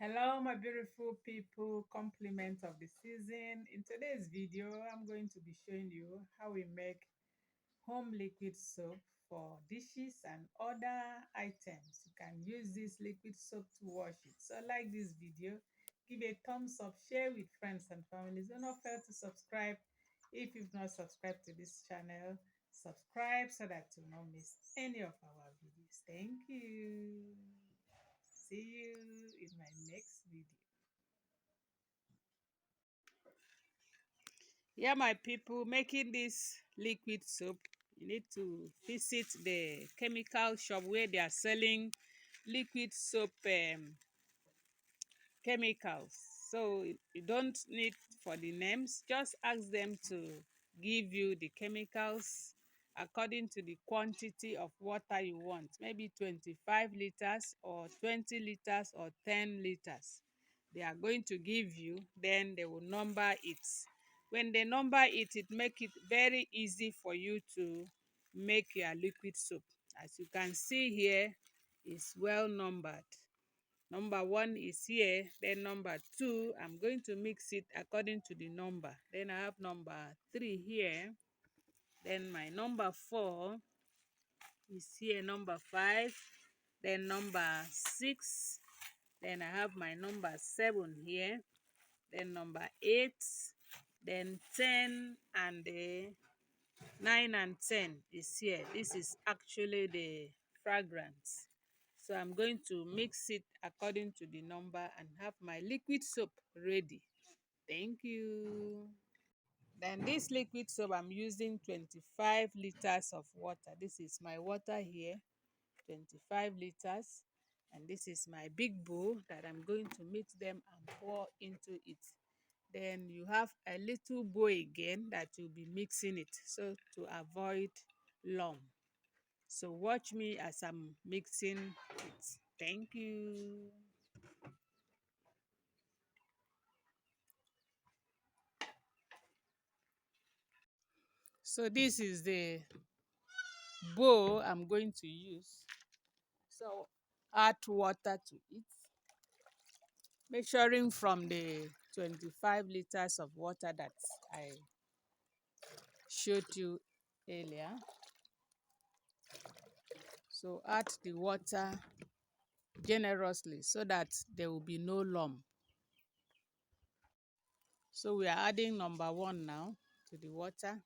Hello, my beautiful people, compliment of the season. In today's video, I'm going to be showing you how we make home liquid soap for dishes and other items. You can use this liquid soap to wash it. So like this video, give a thumbs up, share with friends and families. Do not fail to subscribe. If you've not subscribed to this channel, subscribe so that you will not miss any of our videos. Thank you. See you in my next video. Yeah, my people, making this liquid soap, you need to visit the chemical shop where they are selling liquid soap chemicals. So you don't need for the names, just ask them to give you the chemicals according to the quantity of water you want, maybe 25 liters or 20 liters or 10 liters. They are going to give you, then they will number it. When they number it, it make it very easy for you to make your liquid soap. As you can see here, is well numbered. Number one is here, then number two, I'm going to mix it according to the number. Then I have number three here. Then my number four is here, number five. Then number six. Then I have my number seven here. Then number eight. Then 10 and 9 and 10 is here. This is actually the fragrance. So I'm going to mix it according to the number and have my liquid soap ready. Thank you. Then this liquid soap, I'm using 25 liters of water. This is my water here, 25 liters. And this is my big bowl that I'm going to mix them and pour into it. Then you have a little bowl again that you'll be mixing it, so to avoid lump. So watch me as I'm mixing it. Thank you. So this is the bowl I'm going to use. So add water to it, measuring from the 25 liters of water that I showed you earlier. So add the water generously so that there will be no lump. So we are adding number one now to the water.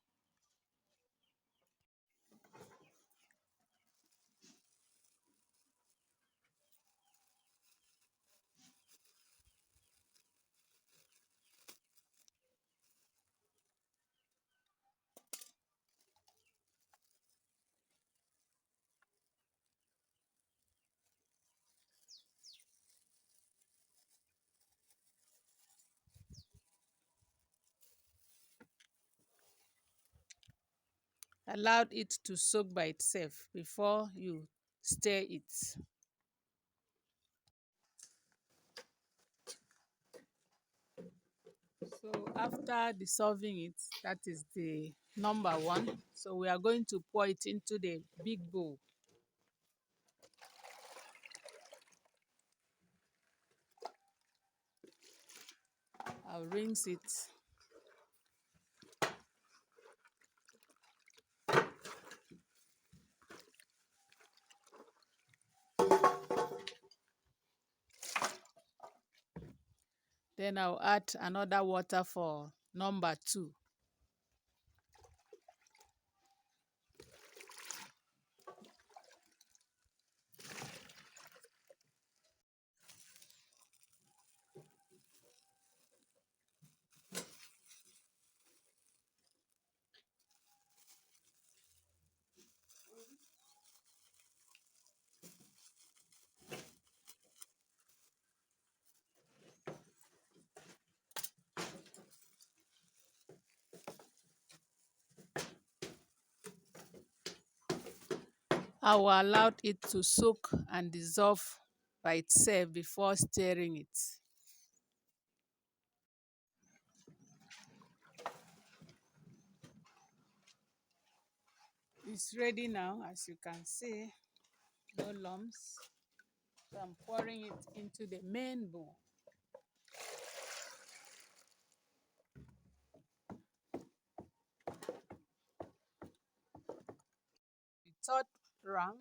Allowed it to soak by itself before you stir it. So after dissolving it, that is the number one. So we are going to pour it into the big bowl. I'll rinse it. Then I'll add another water for number two. I will allow it to soak and dissolve by itself before stirring it. It's ready now, as you can see, no lumps. So I'm pouring it into the main bowl. The third round.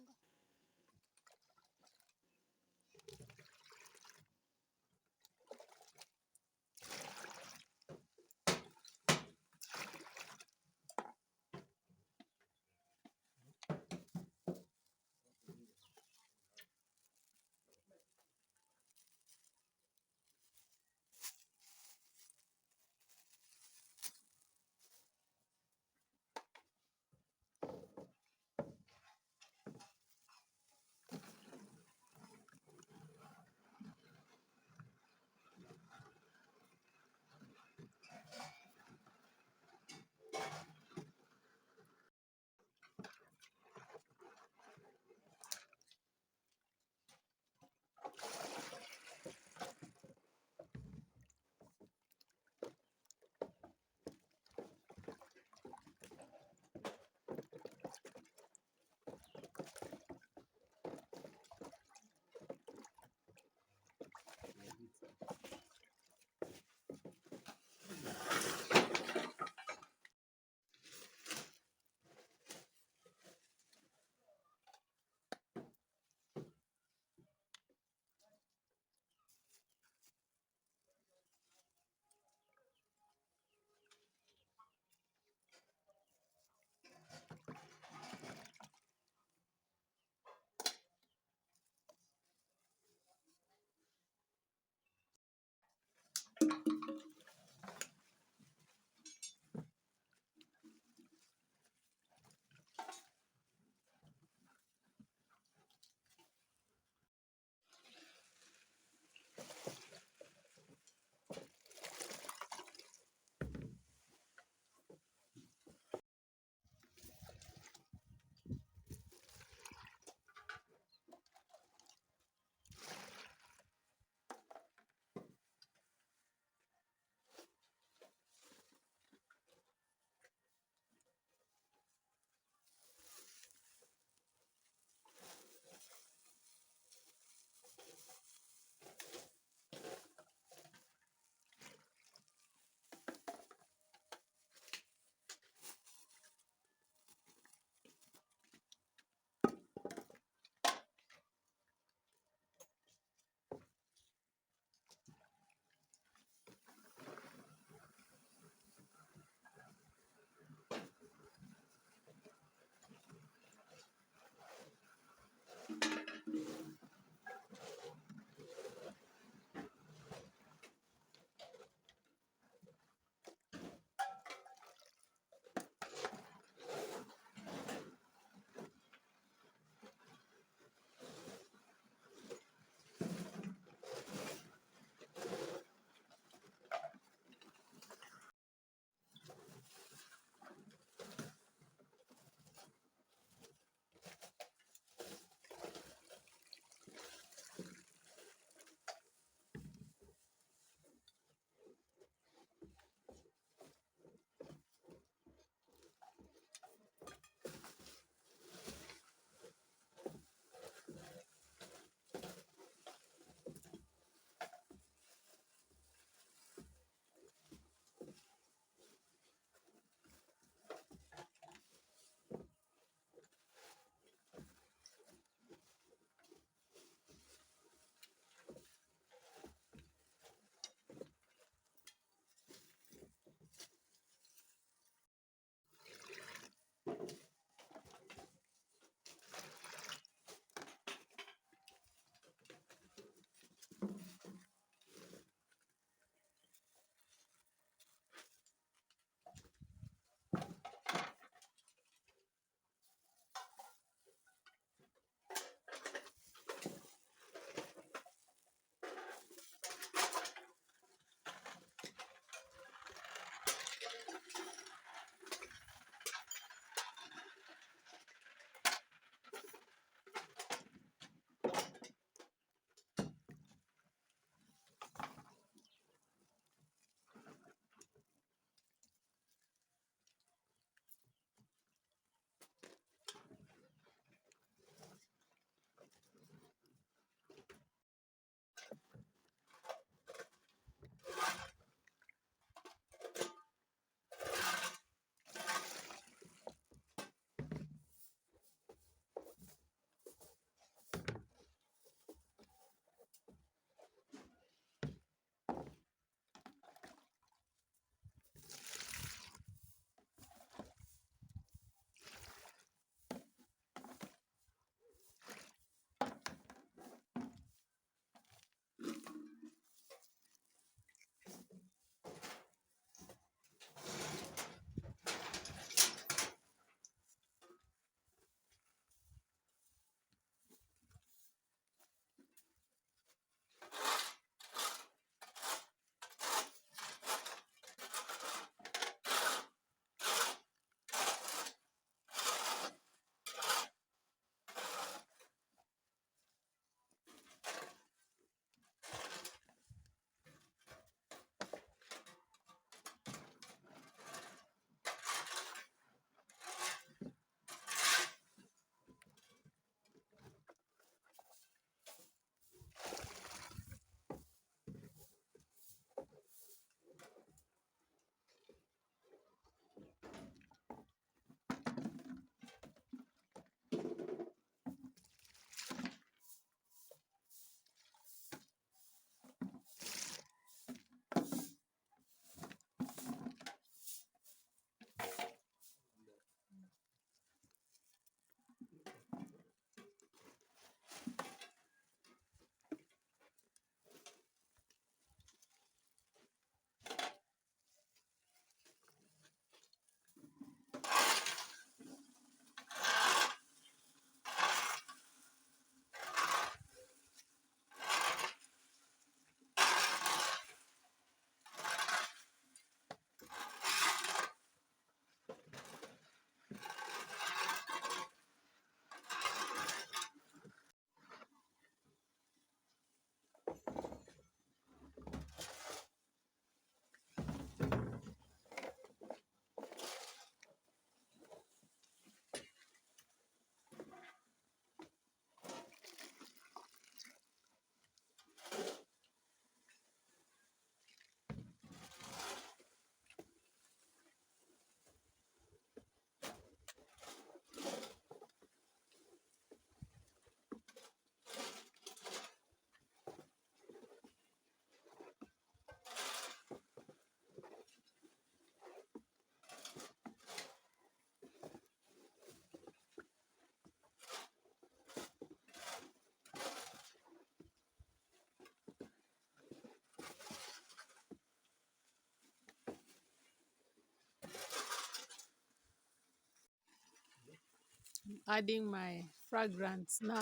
Adding my fragrance now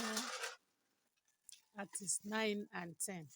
at is 9 and 10.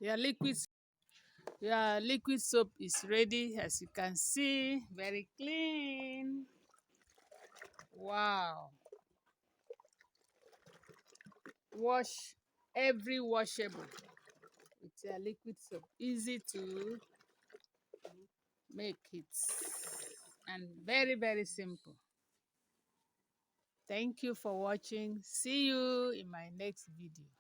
Your liquid your liquid soap is ready, as you can see, very clean. Wow. Wash every washable with your liquid soap. Easy to make it and very, very simple. Thank you for watching. See you in my next video.